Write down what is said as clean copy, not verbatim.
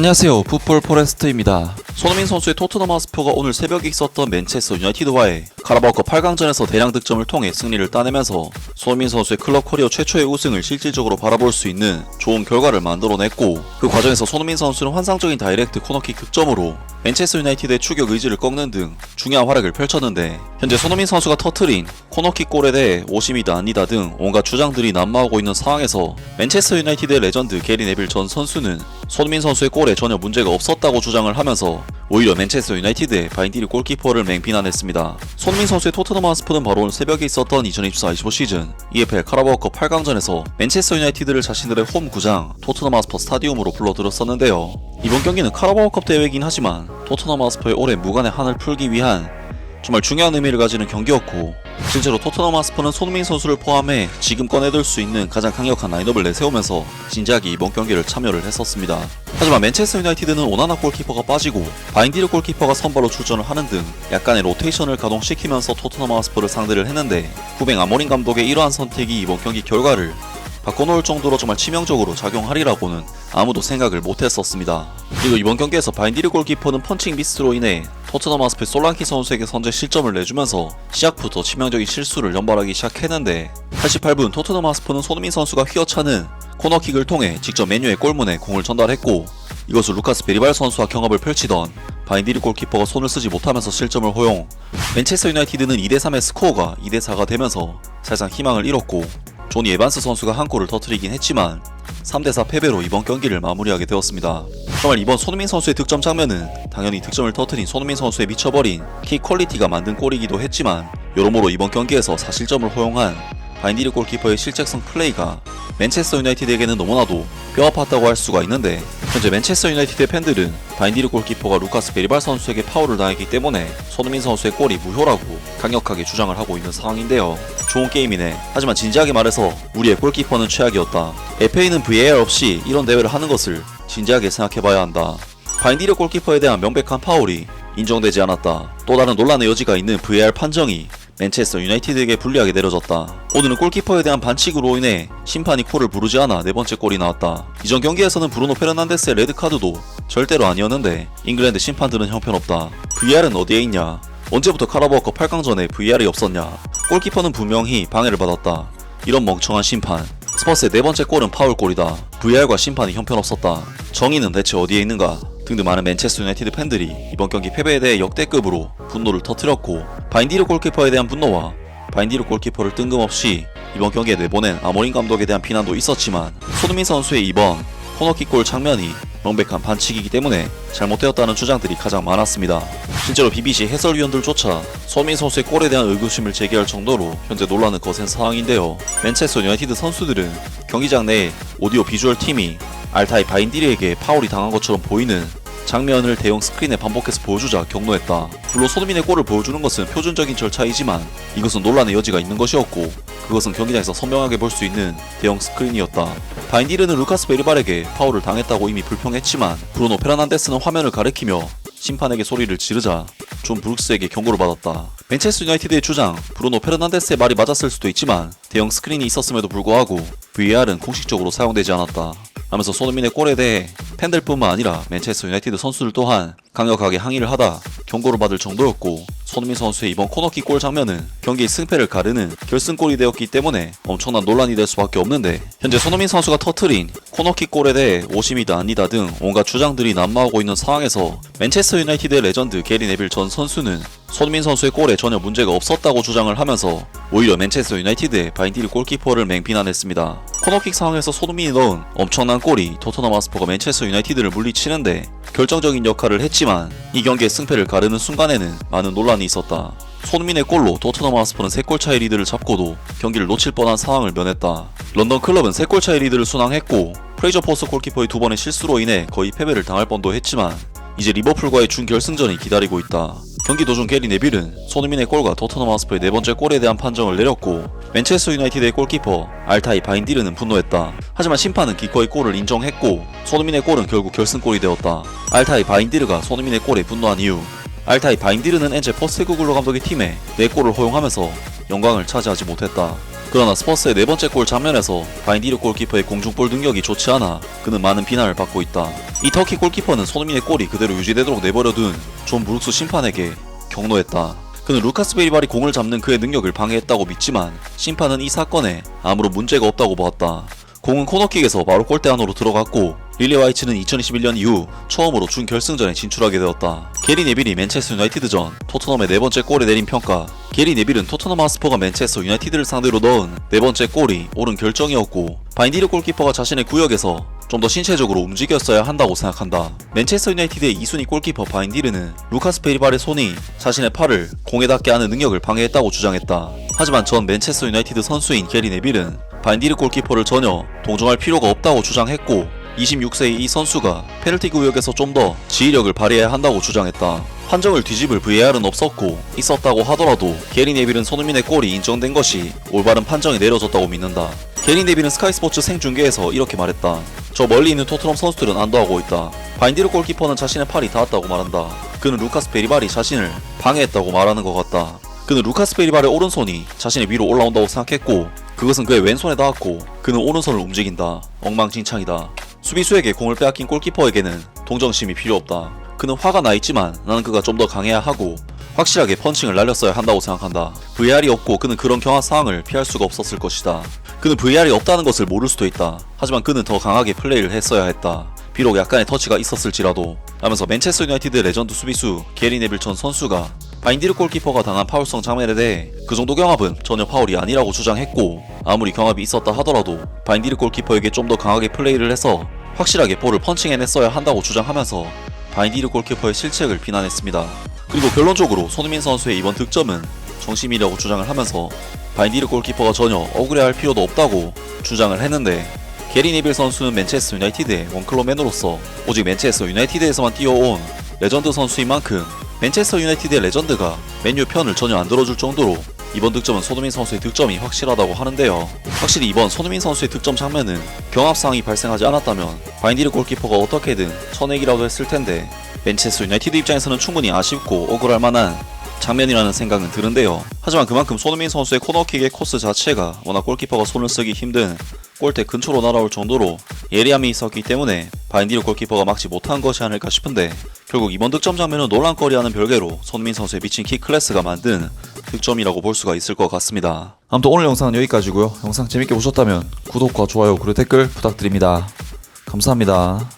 안녕하세요, 풋볼 포레스트입니다. 손흥민 선수의 토트넘 하스퍼가 오늘 새벽에 있었던 맨체스터 유나이티드와의 카라바오컵 8강전에서 대량 득점을 통해 승리를 따내면서 손흥민 선수의 클럽 커리어 최초의 우승을 실질적으로 바라볼 수 있는 좋은 결과를 만들어냈고, 그 과정에서 손흥민 선수는 환상적인 다이렉트 코너킥 득점으로 맨체스터 유나이티드의 추격 의지를 꺾는 등 중요한 활약을 펼쳤는데, 현재 손흥민 선수가 터트린 코너킥 골에 대해 오심이다 아니다 등 온갖 주장들이 난무하고 있는 상황에서 맨체스터 유나이티드의 레전드 게리 네빌 전 선수는 손흥민 선수의 골에 전혀 문제가 없었다고 주장을 하면서 오히려 맨체스터 유나이티드의 바인디리 골키퍼를 맹비난했습니다. 손흥민 선수의 토트넘 하스퍼는 바로 오늘 새벽에 있었던 2024-25 시즌 EFL 카라바오컵 8강전에서 맨체스터 유나이티드를 자신들의 홈 구장 토트넘 하스퍼 스타디움으로 불러들였었는데요. 이번 경기는 카라바오컵 대회이긴 하지만 토트넘 하스퍼의 올해 무관의 한을 풀기 위한 정말 중요한 의미를 가지는 경기였고, 실제로 토트넘 하스퍼는 손흥민 선수를 포함해 지금 꺼내들 수 있는 가장 강력한 라인업을 내세우면서 진지하게 이번 경기를 참여를 했었습니다. 하지만 맨체스터 유나이티드는 오나나 골키퍼가 빠지고 바인디르 골키퍼가 선발로 출전을 하는 등 약간의 로테이션을 가동시키면서 토트넘 하스퍼를 상대를 했는데, 후배 아모린 감독의 이러한 선택이 이번 경기 결과를 바꿔놓을 정도로 정말 치명적으로 작용하리라고는 아무도 생각을 못했었습니다. 그리고 이번 경기에서 바인디르 골키퍼는 펀칭 미스로 인해 토트넘 하스퍼의 솔랑키 선수에게 선제 실점을 내주면서 시작부터 치명적인 실수를 연발하기 시작했는데, 88분 토트넘 하스퍼는 손흥민 선수가 휘어차는 코너킥을 통해 직접 맨유의 골문에 공을 전달했고, 이것을 루카스 베리발 선수와 경합을 펼치던 바인디르 골키퍼가 손을 쓰지 못하면서 실점을 허용. 맨체스터 유나이티드는 2대3의 스코어가 2대4가 되면서 사실상 희망을 잃었고, 조니 에반스 선수가 한 골을 터뜨리긴 했지만 3대4 패배로 이번 경기를 마무리하게 되었습니다. 정말 이번 손흥민 선수의 득점 장면은 당연히 득점을 터뜨린 손흥민 선수의 미쳐버린 킥 퀄리티가 만든 골이기도 했지만, 여러모로 이번 경기에서 4실점을 허용한 바인디르 골키퍼의 실책성 플레이가 맨체스터 유나이티드에게는 너무나도 뼈아팠다고 할 수가 있는데, 현재 맨체스터 유나이티드의 팬들은 바인디르 골키퍼가 루카스 베리발 선수에게 파울을 당했기 때문에 손흥민 선수의 골이 무효라고 강력하게 주장을 하고 있는 상황인데요. 좋은 게임이네. 하지만 진지하게 말해서 우리의 골키퍼는 최악이었다. FA는 VAR 없이 이런 대회를 하는 것을 진지하게 생각해봐야 한다. 바인디르 골키퍼에 대한 명백한 파울이 인정되지 않았다. 또 다른 논란의 여지가 있는 VAR 판정이 맨체스터 유나이티드에게 불리하게 내려졌다. 오늘은 골키퍼에 대한 반칙으로 인해 심판이 콜을 부르지 않아 네 번째 골이 나왔다. 이전 경기에서는 브루노 페르난데스의 레드카드도 절대로 아니었는데 잉글랜드 심판들은 형편없다. VR은 어디에 있냐? 언제부터 카라바오컵 8강전에 VR이 없었냐? 골키퍼는 분명히 방해를 받았다. 이런 멍청한 심판. 스퍼스의 네 번째 골은 파울골이다. VR과 심판이 형편없었다. 정의는 대체 어디에 있는가? 등등 많은 맨체스터 유나이티드 팬들이 이번 경기 패배에 대해 역대급으로 분노를 터뜨렸고, 바인디르 골키퍼에 대한 분노와 바인디르 골키퍼를 뜬금없이 이번 경기에 내보낸 아모린 감독에 대한 비난도 있었지만, 손흥민 선수의 이번 코너킥 골 장면이 명백한 반칙이기 때문에 잘못되었다는 주장들이 가장 많았습니다. 실제로 BBC 해설위원들조차 손흥민 선수의 골에 대한 의구심을 제기할 정도로 현재 논란은 거센 상황인데요. 맨체스터 유나이티드 선수들은 경기장 내 오디오 비주얼 팀이 알타이 바인디르에게 파울이 당한 것처럼 보이는 장면을 대형 스크린에 반복해서 보여주자 격노했다. 물론 손흥민의 골을 보여주는 것은 표준적인 절차이지만 이것은 논란의 여지가 있는 것이었고, 그것은 경기장에서 선명하게 볼 수 있는 대형 스크린이었다. 바인디르는 루카스 베리발에게 파울을 당했다고 이미 불평했지만, 브루노 페르난데스는 화면을 가리키며 심판에게 소리를 지르자 존 브룩스에게 경고를 받았다. 맨체스터 유나이티드의 주장 브루노 페르난데스의 말이 맞았을 수도 있지만 대형 스크린이 있었음에도 불구하고 VAR은 공식적으로 사용되지 않았다 하면서 손흥민의 골에 대해 팬들뿐만 아니라 맨체스터 유나이티드 선수들 또한 강력하게 항의를 하다 경고를 받을 정도였고, 손흥민 선수의 이번 코너킥 골 장면은 경기의 승패를 가르는 결승골이 되었기 때문에 엄청난 논란이 될 수밖에 없는데, 현재 손흥민 선수가 터트린 코너킥 골에 대해 오심이다 아니다 등 온갖 주장들이 난무하고 있는 상황에서 맨체스터 유나이티드의 레전드 게리 네빌 전 선수는 손흥민 선수의 골에 전혀 문제가 없었다고 주장을 하면서 오히려 맨체스터 유나이티드의 바인디르 골키퍼를 맹비난했습니다. 코너킥 상황에서 손흥민이 넣은 엄청난 골이 토트넘 하스퍼가 맨체스터 유나이티드를 물리치는데 결정적인 역할을 했지만, 이 경기의 승패를 가르는 순간에는 많은 논란이 있었다. 손흥민의 골로 토트넘 하스퍼는 3골 차의 리드를 잡고도 경기를 놓칠 뻔한 상황을 면했다. 런던 클럽은 3골 차의 리드를 순항했고, 프레이저 포스 골키퍼의 2번의 실수로 인해 거의 패배를 당할 뻔도 했지만 이제 리버풀과의 준결승전이 기다리고 있다. 경기 도중 게리 네빌은 손흥민의 골과 토트넘 하스퍼의 네 번째 골에 대한 판정을 내렸고, 맨체스터 유나이티드의 골키퍼 알타이 바인디르는 분노했다. 하지만 심판은 기꺼이 골을 인정했고, 손흥민의 골은 결국 결승골이 되었다. 알타이 바인디르가 손흥민의 골에 분노한 이유. 알타이 바인디르는 엔제 포스테코글루 감독의 팀에 4골을 허용하면서 영광을 차지하지 못했다. 그러나 스퍼스의 네 번째 골 장면에서 바인디르 골키퍼의 공중볼 능력이 좋지 않아 그는 많은 비난을 받고 있다. 이 터키 골키퍼는 손흥민의 골이 그대로 유지되도록 내버려둔 존 브룩스 심판에게 경로했다. 그는 루카스 베리발이 공을 잡는 그의 능력을 방해했다고 믿지만 심판은 이 사건에 아무런 문제가 없다고 보았다. 공은 코너킥에서 바로 골대 안으로 들어갔고 릴리 와이츠는 2021년 이후 처음으로 준결승전에 진출하게 되었다. 게리 네빌이 맨체스터 유나이티드전 토트넘의 네 번째 골에 내린 평가. 게리 네빌은 토트넘 하스퍼가 맨체스터 유나이티드를 상대로 넣은 네 번째 골이 옳은 결정이었고 바인디르 골키퍼가 자신의 구역에서 좀 더 신체적으로 움직였어야 한다고 생각한다. 맨체스터 유나이티드의 2순위 골키퍼 바인디르는 루카스 베리발의 손이 자신의 팔을 공에 닿게 하는 능력을 방해했다고 주장했다. 하지만 전 맨체스터 유나이티드 선수인 게리 네빌은 바인디르 골키퍼를 전혀 동정할 필요가 없다고 주장했고 26세의 이 선수가 페널티 구역에서 좀 더 지휘력을 발휘해야 한다고 주장했다. 판정을 뒤집을 VAR은 없었고 있었다고 하더라도 게리 네빌은 손흥민의 골이 인정된 것이 올바른 판정이 내려졌다고 믿는다. 게리 네빌은 스카이스포츠 생중계에서 이렇게 말했다. 저 멀리 있는 토트넘 선수들은 안도하고 있다. 바인디르 골키퍼는 자신의 팔이 닿았다고 말한다. 그는 루카스 베리발이 자신을 방해했다고 말하는 것 같다. 그는 루카스 베리발의 오른손이 자신의 위로 올라온다고 생각했고 그것은 그의 왼손에 닿았고 그는 오른손을 움직인다. 엉망진창이다. 수비수에게 공을 빼앗긴 골키퍼에게는 동정심이 필요 없다. 그는 화가 나 있지만 나는 그가 좀 더 강해야 하고 확실하게 펀칭을 날렸어야 한다고 생각한다. VAR이 없고 그는 그런 경합 상황을 피할 수가 없었을 것이다. 그는 VAR이 없다는 것을 모를 수도 있다. 하지만 그는 더 강하게 플레이를 했어야 했다. 비록 약간의 터치가 있었을지라도. 라면서 맨체스터 유나이티드 레전드 수비수 게리 네빌 전 선수가 바인디르 골키퍼가 당한 파울성 장면에 대해 그 정도 경합은 전혀 파울이 아니라고 주장했고 아무리 경합이 있었다 하더라도 바인디르 골키퍼에게 좀 더 강하게 플레이를 해서 확실하게 볼을 펀칭해냈어야 한다고 주장하면서 바인디르 골키퍼의 실책을 비난했습니다. 그리고 결론적으로 손흥민 선수의 이번 득점은 정심이라고 주장을 하면서 바인디르 골키퍼가 전혀 억울해할 필요도 없다고 주장을 했는데 게리 네빌 선수는 맨체스터 유나이티드의 원클럽맨으로서 오직 맨체스터 유나이티드에서만 뛰어온 레전드 선수인 만큼 맨체스터 유나이티드의 레전드가 맨유 편을 전혀 안 들어줄 정도로 이번 득점은 손흥민 선수의 득점이 확실하다고 하는데요. 확실히 이번 손흥민 선수의 득점 장면은 경합상황이 발생하지 않았다면 바인디르 골키퍼가 어떻게든 쳐내기라도 했을 텐데 맨체스터 유나이티드 입장에서는 충분히 아쉽고 억울할 만한 장면이라는 생각은 드는데요. 하지만 그만큼 손흥민 선수의 코너킥의 코스 자체가 워낙 골키퍼가 손을 쓰기 힘든 골대 근처로 날아올 정도로 예리함이 있었기 때문에 바인디르 골키퍼가 막지 못한 것이 아닐까 싶은데 결국 이번 득점 장면은 논란거리와는 별개로 손흥민 선수의 미친 킥 클래스가 만든 득점이라고 볼 수가 있을 것 같습니다. 아무튼 오늘 영상은 여기까지고요. 영상 재밌게 보셨다면 구독과 좋아요 그리고 댓글 부탁드립니다. 감사합니다.